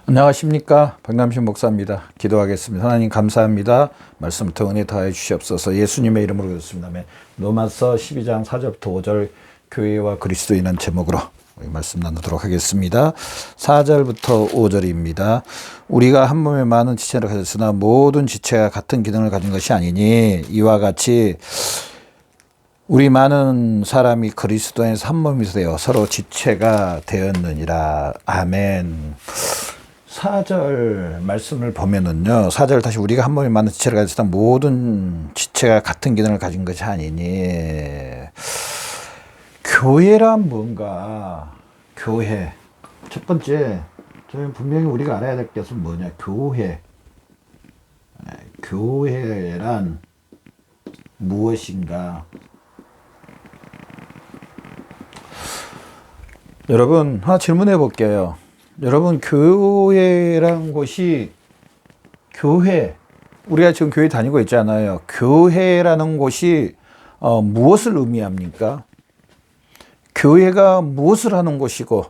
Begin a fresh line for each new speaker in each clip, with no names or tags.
안녕하십니까, 박남신 목사입니다. 기도하겠습니다. 하나님 감사합니다. 말씀부터 은혜 더하여 주시옵소서. 예수님의 이름으로 기도했습니다. 로마서 12장 4절부터 5절 교회와 그리스도인은 제목으로 말씀 나누도록 하겠습니다. 4절부터 5절입니다. 우리가 한 몸에 많은 지체를 가졌으나 모든 지체가 같은 기능을 가진 것이 아니니 이와 같이 우리 많은 사람이 그리스도에서 한 몸이 되어 서로 지체가 되었느니라. 아멘. 4절 말씀을 보면은요, 4절 다시 우리가 한 몸에 많은 지체를 가졌으나 모든 지체가 같은 기능을 가진 것이 아니니. 교회란 뭔가? 교회. 첫 번째, 저는 분명히 우리가 알아야 될 것은 뭐냐? 교회. 교회란 무엇인가? 여러분, 하나 질문해 볼게요. 여러분, 교회란 곳이, 교회, 우리가 지금 교회 다니고 있잖아요. 교회라는 곳이 무엇을 의미합니까? 교회가 무엇을 하는 곳이고,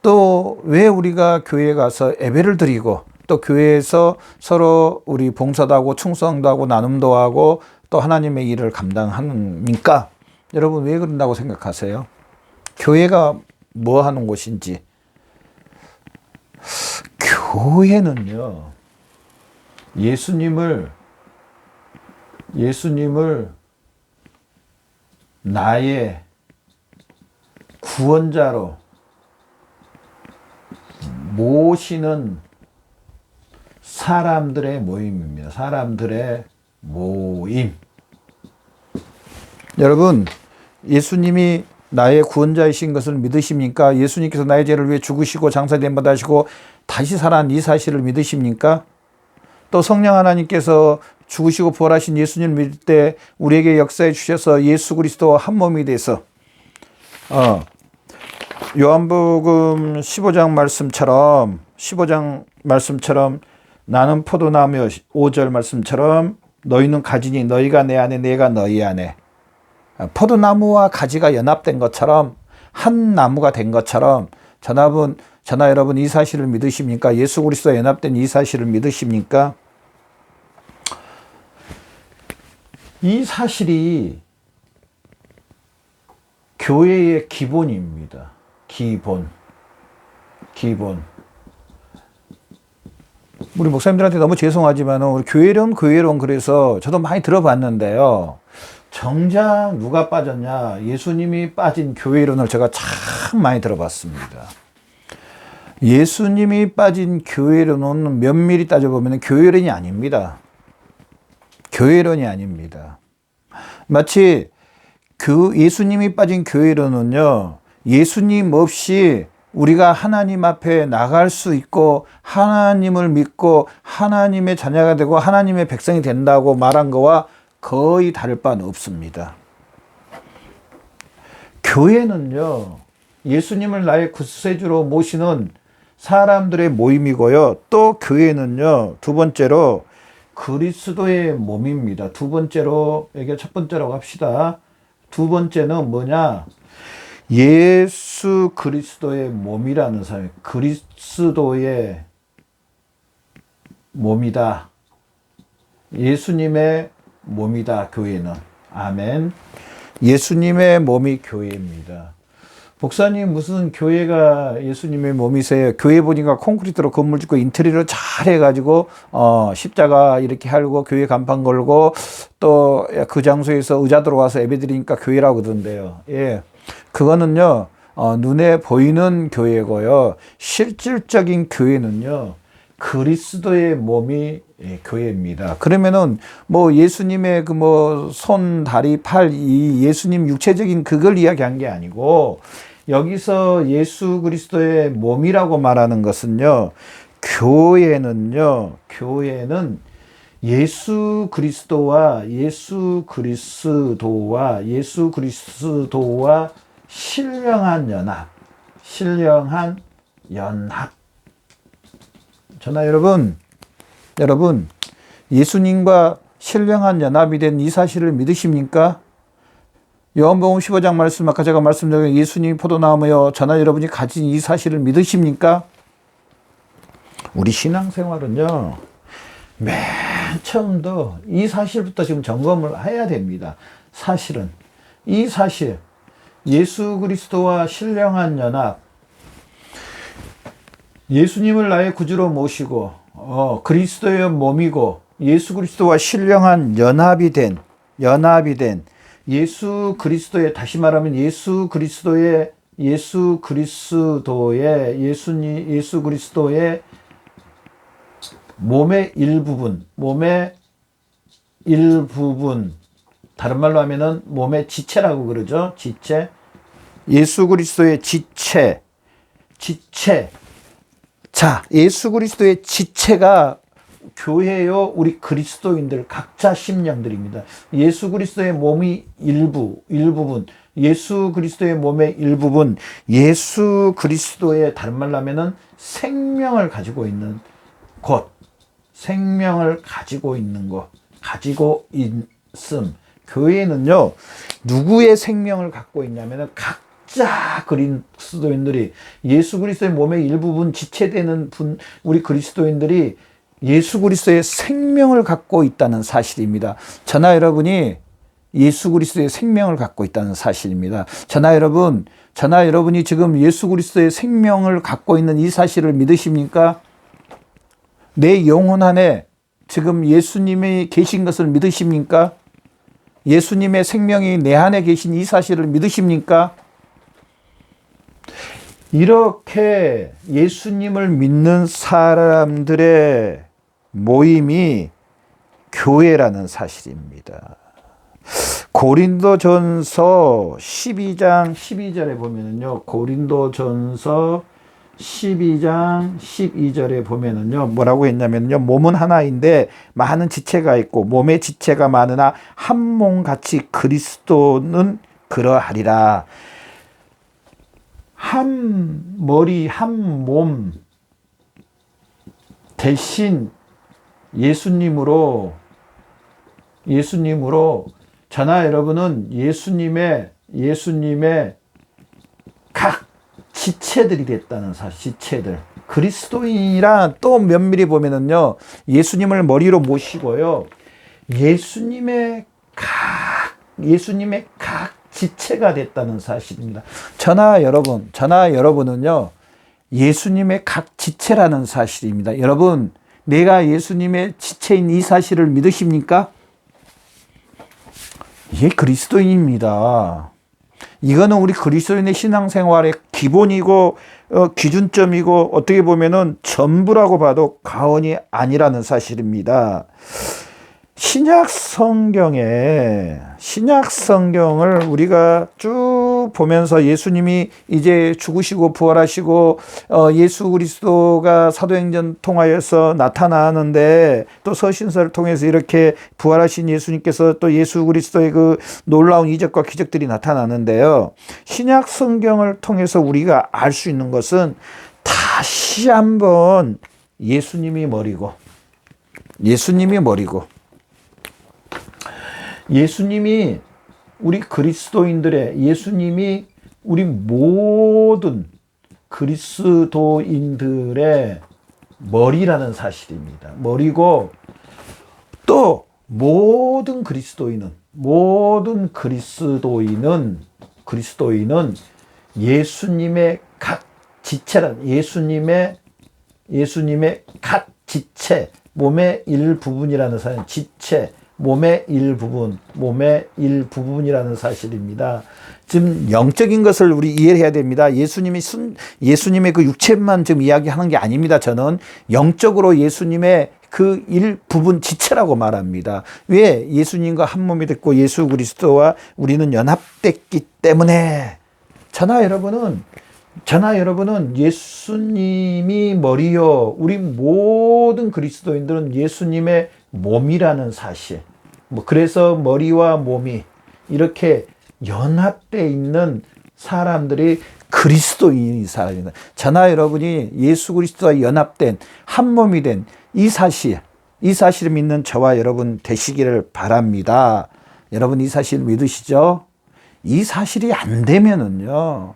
또 왜 우리가 교회에 가서 예배를 드리고, 또 교회에서 서로 우리 봉사도 하고 충성도 하고 나눔도 하고 또 하나님의 일을 감당합니까? 여러분, 왜 그런다고 생각하세요? 교회가 뭐 하는 곳인지. 교회는요, 예수님을 나의 구원자로 모시는 사람들의 모임입니다. 사람들의 모임. 여러분, 예수님이 나의 구원자이신 것을 믿으십니까? 예수님께서 나의 죄를 위해 죽으시고 장사됨 받으시고 다시 살아난 이 사실을 믿으십니까? 또 성령 하나님께서 죽으시고 부활하신 예수님을 믿을 때 우리에게 역사해 주셔서 예수 그리스도와 한 몸이 돼서 요한복음 15장 말씀처럼 나는 포도나무여, 5절 말씀처럼 너희는 가지니 너희가 내 안에 내가 너희 안에. 포도나무와 가지가 연합된 것처럼, 한 나무가 된 것처럼, 저나 여러분 이 사실을 믿으십니까? 예수 그리스도와 연합된 이 사실을 믿으십니까? 이 사실이 교회의 기본입니다. 기본. 우리 목사님들한테 너무 죄송하지만 우리 교회론 그래서 저도 많이 들어봤는데요. 정작 누가 빠졌냐? 예수님이 빠진 교회론을 제가 참 많이 들어봤습니다. 예수님이 빠진 교회론은 면밀히 따져보면 교회론이 아닙니다. 교회론이 아닙니다. 마치 예수님이 빠진 교회론은요, 예수님 없이 우리가 하나님 앞에 나갈 수 있고 하나님을 믿고 하나님의 자녀가 되고 하나님의 백성이 된다고 말한 거와 거의 다를 바는 없습니다. 교회는요, 예수님을 나의 구세주로 모시는 사람들의 모임이고요. 또 교회는요, 두 번째로 그리스도의 몸입니다. 두 번째로, 이게 첫 번째라고 합시다. 두 번째는 뭐냐? 예수 그리스도의 몸이라는 사람, 그리스도의 몸이다. 예수님의 몸이다, 교회는. 아멘. 예수님의 몸이 교회입니다. 목사님, 무슨 교회가 예수님의 몸이세요? 교회 보니까 콘크리트로 건물 짓고 인테리어 잘 해가지고 십자가 이렇게 하고 교회 간판 걸고 또 그 장소에서 의자 들어와서 예배 드리니까 교회라고 그러던데요. 예, 그거는요, 눈에 보이는 교회고요. 실질적인 교회는요, 그리스도의 몸이 교회입니다. 그러면은 뭐 예수님의 손, 다리, 팔, 이 예수님 육체적인 그걸 이야기한 게 아니고, 여기서 예수 그리스도의 몸이라고 말하는 것은요, 교회는 예수 그리스도와 신령한 연합. 저나 여러분, 예수님과 신령한 연합이 된 이 사실을 믿으십니까? 요한복음 15장 말씀, 아까 제가 말씀드린 예수님이 포도나무여, 저나 여러분이 가진 이 사실을 믿으십니까? 우리 신앙생활은요, 맨 처음부터 이 사실부터 지금 점검을 해야 됩니다. 사실은 이 사실, 예수 그리스도와 신령한 연합, 예수님을 나의 구주로 모시고 그리스도의 몸이고 예수 그리스도와 신령한 연합이 된 예수 그리스도의, 다시 말하면 예수 그리스도의 몸의 일부분, 다른 말로 하면은 몸의 지체라고 그러죠. 지체. 예수 그리스도의 지체. 자, 예수 그리스도의 지체가 교회요, 우리 그리스도인들 각자 심령들입니다. 예수 그리스도의 몸이 일부분, 예수 그리스도의 몸의 일부분, 예수 그리스도의, 다른 말로 하면은 생명을 가지고 있는 곳, 생명을 가지고 있는 것, 가지고 있음. 교회는요, 누구의 생명을 갖고 있냐면은 각자 그리스도인들이, 예수 그리스도의 몸의 일부분 지체되는 우리 그리스도인들이 예수 그리스도의 생명을 갖고 있다는 사실입니다. 저나 여러분이 예수 그리스도의 생명을 갖고 있다는 사실입니다. 저나 여러분이 지금 예수 그리스도의 생명을 갖고 있는 이 사실을 믿으십니까? 내 영혼 안에 지금 예수님이 계신 것을 믿으십니까? 예수님의 생명이 내 안에 계신 이 사실을 믿으십니까? 이렇게 예수님을 믿는 사람들의 모임이 교회라는 사실입니다. 고린도전서 12장 12절에 보면은요, 고린도전서 12장 12절에 보면은요, 뭐라고 했냐면요, 몸은 하나인데 많은 지체가 있고 몸의 지체가 많으나 한 몸같이 그리스도는 그러하리라. 한 머리, 한 몸 대신 예수님으로 저나 여러분은 예수님의 각 지체들이 됐다는 사실. 지체들. 그리스도인이란 또 면밀히 보면은요, 예수님을 머리로 모시고요, 예수님의 각 지체가 됐다는 사실입니다. 저나 여러분은요, 예수님의 각 지체라는 사실입니다. 여러분, 내가 예수님의 지체인 이 사실을 믿으십니까? 이게 그리스도인입니다. 이거는 우리 그리스도인의 신앙생활의 기본이고 기준점이고 어떻게 보면은 전부라고 봐도 과언이 아니라는 사실입니다. 신약 성경을 우리가 쭉 보면서 예수님이 이제 죽으시고 부활하시고 예수 그리스도가 사도행전 통하여서 나타나는데, 또 서신서를 통해서 이렇게 부활하신 예수님께서 또 예수 그리스도의 그 놀라운 이적과 기적들이 나타나는데요, 신약 성경을 통해서 우리가 알 수 있는 것은 다시 한번 예수님이 머리고 예수님이 우리 그리스도인들의, 예수님이 우리 모든 그리스도인들의 머리라는 사실입니다. 머리고, 또 모든 그리스도인은 예수님의 각 지체란, 예수님의 각 지체, 몸의 일부분이라는 사실, 지체, 몸의 일부분이라는 사실입니다. 지금 영적인 것을 우리 이해해야 됩니다. 예수님의 그 육체만 지금 이야기하는 게 아닙니다. 저는 영적으로 예수님의 그 일부분 지체라고 말합니다. 왜? 예수님과 한 몸이 됐고 예수 그리스도와 우리는 연합됐기 때문에. 저나 여러분은 예수님이 머리요, 우리 모든 그리스도인들은 예수님의 몸이라는 사실. 그래서 머리와 몸이 이렇게 연합되어 있는 사람들이 그리스도인이 사람입니다. 저나 여러분이 예수 그리스도와 연합된 한 몸이 된 이 사실을 믿는 저와 여러분 되시기를 바랍니다. 여러분 이 사실 믿으시죠? 이 사실이 안 되면은요,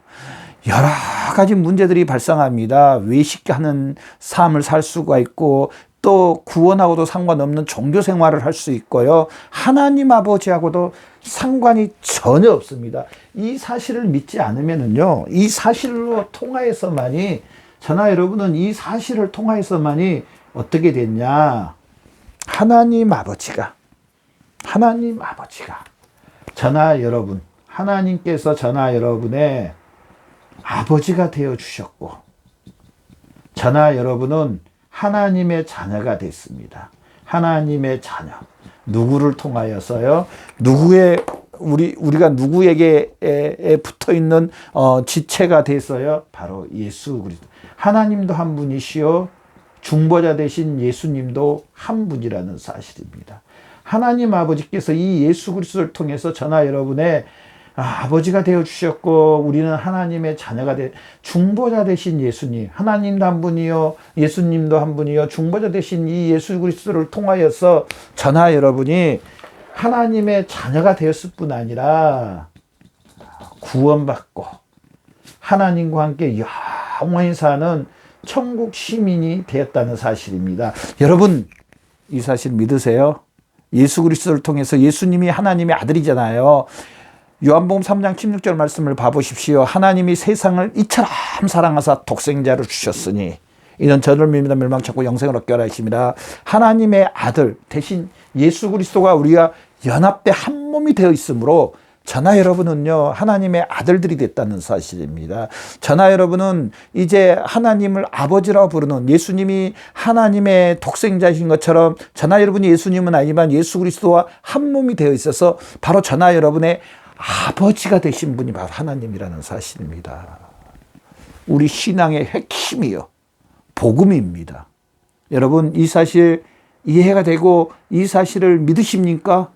여러 가지 문제들이 발생합니다. 외식하는 삶을 살 수가 있고 또 구원하고도 상관없는 종교 생활을 할 수 있고요. 하나님 아버지하고도 상관이 전혀 없습니다. 이 사실을 믿지 않으면은요, 이 사실로 통하여서만이, 저나 여러분은 이 사실을 통하여서만이 어떻게 됐냐? 하나님 아버지가 저나 여러분, 하나님께서 저나 여러분의 아버지가 되어 주셨고, 저나 여러분은 하나님의 자녀가 됐습니다. 하나님의 자녀. 누구를 통하여서요? 우리가 누구에게 붙어 있는 지체가 돼서요? 바로 예수 그리스도. 하나님도 한 분이시요, 중보자 되신 예수님도 한 분이라는 사실입니다. 하나님 아버지께서 이 예수 그리스도를 통해서 저나 여러분의 아버지가 되어 주셨고, 우리는 하나님의 자녀가 중보자 되신 예수님, 하나님도 한 분이요, 예수님도 한 분이요, 중보자 되신 이 예수 그리스도를 통하여서 저나 여러분이 하나님의 자녀가 되었을 뿐 아니라 구원받고 하나님과 함께 영원히 사는 천국 시민이 되었다는 사실입니다. 여러분, 이 사실 믿으세요? 예수 그리스도를 통해서, 예수님이 하나님의 아들이잖아요. 요한복음 3장 16절 말씀을 봐보십시오. 하나님이 세상을 이처럼 사랑하사 독생자를 주셨으니 이는 저를 믿는 멸망치 않고 영생을 얻게 하라 하심이라. 하나님의 아들 대신 예수 그리스도가 우리가 연합돼 한 몸이 되어 있으므로 저나 여러분은요, 하나님의 아들들이 됐다는 사실입니다. 저나 여러분은 이제 하나님을 아버지라고 부르는, 예수님이 하나님의 독생자이신 것처럼 저나 여러분이 예수님은 아니지만 예수 그리스도와 한 몸이 되어 있어서 바로 저나 여러분의 아버지가 되신 분이 바로 하나님이라는 사실입니다. 우리 신앙의 핵심이요, 복음입니다. 여러분, 이 사실 이해가 되고 이 사실을 믿으십니까?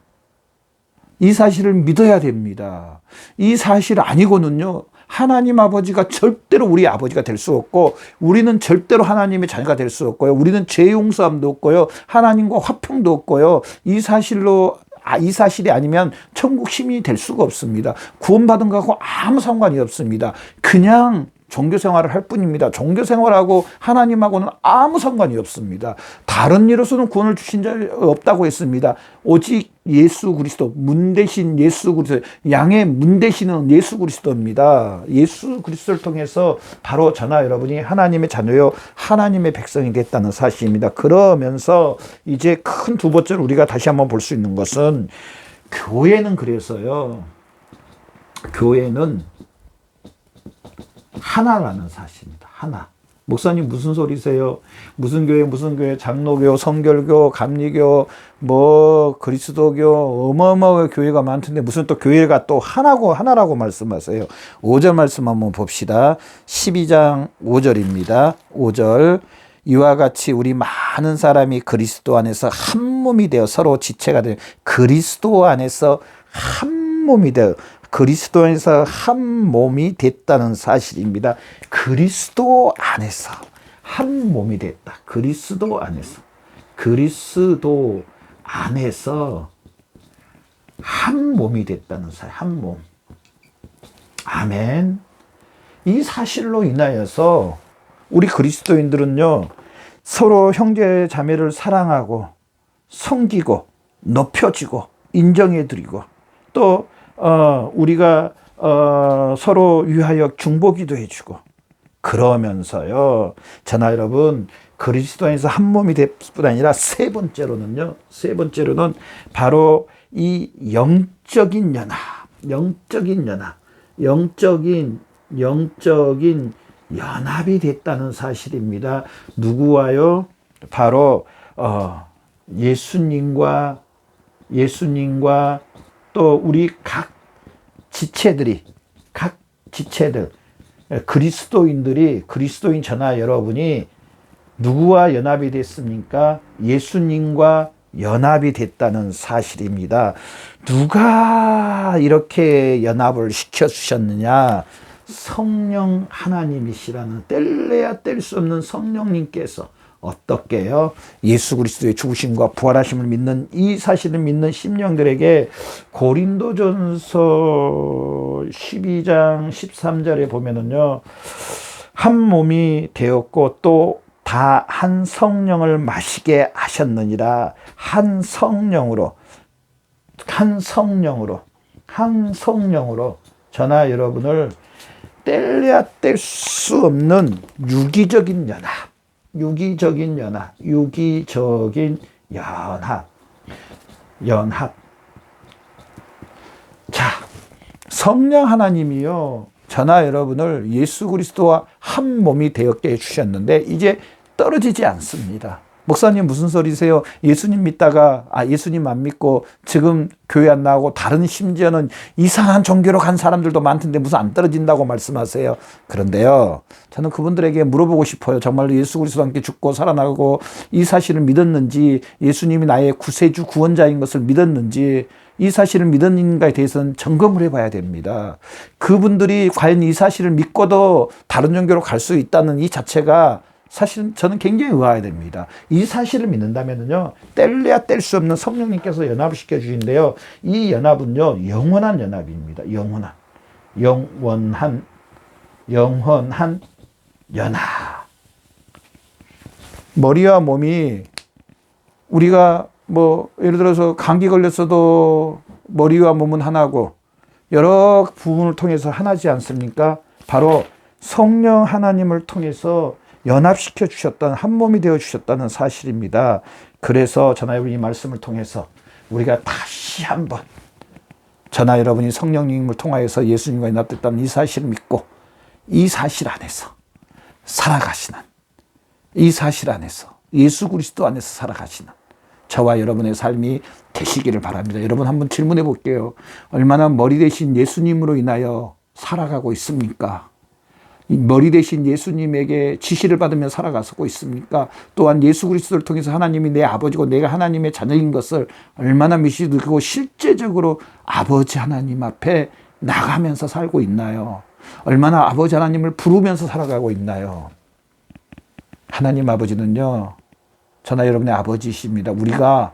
이 사실을 믿어야 됩니다. 이 사실 아니고는요, 하나님 아버지가 절대로 우리 아버지가 될 수 없고, 우리는 절대로 하나님의 자녀가 될 수 없고요, 우리는 죄 용서함도 없고요, 하나님과 화평도 없고요, 이 사실이 아니면 천국 시민이 될 수가 없습니다. 구원받은 것하고 아무 상관이 없습니다. 그냥 종교 생활을 할 뿐입니다. 종교 생활하고 하나님하고는 아무 상관이 없습니다. 다른 일로서는 구원을 주신 자 없다고 했습니다. 오직 예수 그리스도, 문 대신 예수 그리스도, 양의 문 대신은 예수 그리스도입니다. 예수 그리스도를 통해서 바로 저나 여러분이 하나님의 자녀요, 하나님의 백성이 됐다는 사실입니다. 그러면서 이제 큰 두 번째로 우리가 다시 한번 볼 수 있는 것은, 교회는 그래서요, 교회는 하나라는 사실입니다. 하나. 목사님 무슨 소리세요? 무슨 교회, 장로교, 성결교, 감리교, 그리스도교, 어마어마하게 교회가 많던데 무슨 또 교회가 또 하나라고 말씀하세요. 5절 말씀 한번 봅시다. 12장 5절입니다. 5절. 이와 같이 우리 많은 사람이 그리스도 안에서 한 몸이 되어 서로 지체가 되어, 그리스도 안에서 한 몸이 되어, 그리스도 안에서 한 몸이 됐다는 사실입니다. 그리스도 안에서 한 몸이 됐다. 그리스도 안에서 한 몸이 됐다는 사실. 한 몸. 아멘. 이 사실로 인하여서 우리 그리스도인들은요, 서로 형제 자매를 사랑하고 섬기고 높여주고 인정해드리고, 또 우리가 서로 위하여 중보기도 해주고, 그러면서요, 저나 여러분, 그리스도 안에서 한 몸이 될 뿐 아니라 세 번째로는 바로 이 영적인 연합이 됐다는 사실입니다. 누구와요? 바로 예수님과 또 우리 각 지체들, 그리스도인 저나 여러분이 누구와 연합이 됐습니까? 예수님과 연합이 됐다는 사실입니다. 누가 이렇게 연합을 시켜주셨느냐? 성령 하나님이시라는, 뗄래야 뗄 수 없는 성령님께서, 어떻게요? 예수 그리스도의 죽으심과 부활하심을 믿는 이 사실을 믿는 심령들에게 고린도전서 12장 13절에 보면은요. 한 몸이 되었고 또 다 한 성령을 마시게 하셨느니라. 한 성령으로 저나 여러분을 뗄래야 뗄 수 없는 유기적인 연합. 자, 성령 하나님이요. 저나 여러분을 예수 그리스도와 한 몸이 되었게 해주셨는데 이제 떨어지지 않습니다. 목사님 무슨 소리세요? 예수님 믿다가 예수님 안 믿고 지금 교회 안 나오고 다른 심지어는 이상한 종교로 간 사람들도 많던데 무슨 안 떨어진다고 말씀하세요? 그런데요. 저는 그분들에게 물어보고 싶어요. 정말로 예수 그리스도와 함께 죽고 살아나고 이 사실을 믿었는지, 예수님이 나의 구세주 구원자인 것을 믿었는지, 이 사실을 믿었는가에 대해서는 점검을 해봐야 됩니다. 그분들이 과연 이 사실을 믿고도 다른 종교로 갈 수 있다는 이 자체가 사실은 저는 굉장히 의아해됩니다. 이 사실을 믿는다면요, 뗄래야 뗄 수 없는 성령님께서 연합을 시켜주신데요. 이 연합은요, 영원한 연합입니다. 영원한 연합. 머리와 몸이 우리가 예를 들어서 감기 걸렸어도 머리와 몸은 하나고 여러 부분을 통해서 하나지 않습니까? 바로 성령 하나님을 통해서 연합시켜 주셨던 한 몸이 되어 주셨다는 사실입니다. 그래서 저나 여러분이 이 말씀을 통해서 우리가 다시 한번 저나 여러분이 성령님을 통하여서 예수님과 연합됐다는 이 사실을 믿고 이 사실 안에서 살아가시는, 이 사실 안에서 예수 그리스도 안에서 살아가시는 저와 여러분의 삶이 되시기를 바랍니다. 여러분 한번 질문해 볼게요. 얼마나 머리 대신 예수님으로 인하여 살아가고 있습니까? 머리 대신 예수님에게 지시를 받으며 살아가고 있습니까? 또한 예수 그리스도를 통해서 하나님이 내 아버지고 내가 하나님의 자녀인 것을 얼마나 믿으시고 실제적으로 아버지 하나님 앞에 나가면서 살고 있나요? 얼마나 아버지 하나님을 부르면서 살아가고 있나요? 하나님 아버지는요, 저나 여러분의 아버지이십니다. 우리가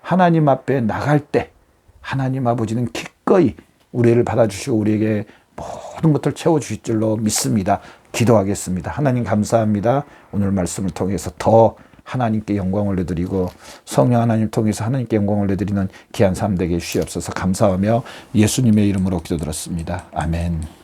하나님 앞에 나갈 때 하나님 아버지는 기꺼이 우리를 받아주시고 우리에게 모든 것을 채워주실 줄로 믿습니다. 기도하겠습니다. 하나님 감사합니다. 오늘 말씀을 통해서 더 하나님께 영광을 내드리고 성령 하나님 통해서 하나님께 영광을 내드리는 귀한 삶 되게 주시옵소서. 감사하며 예수님의 이름으로 기도드렸습니다. 아멘.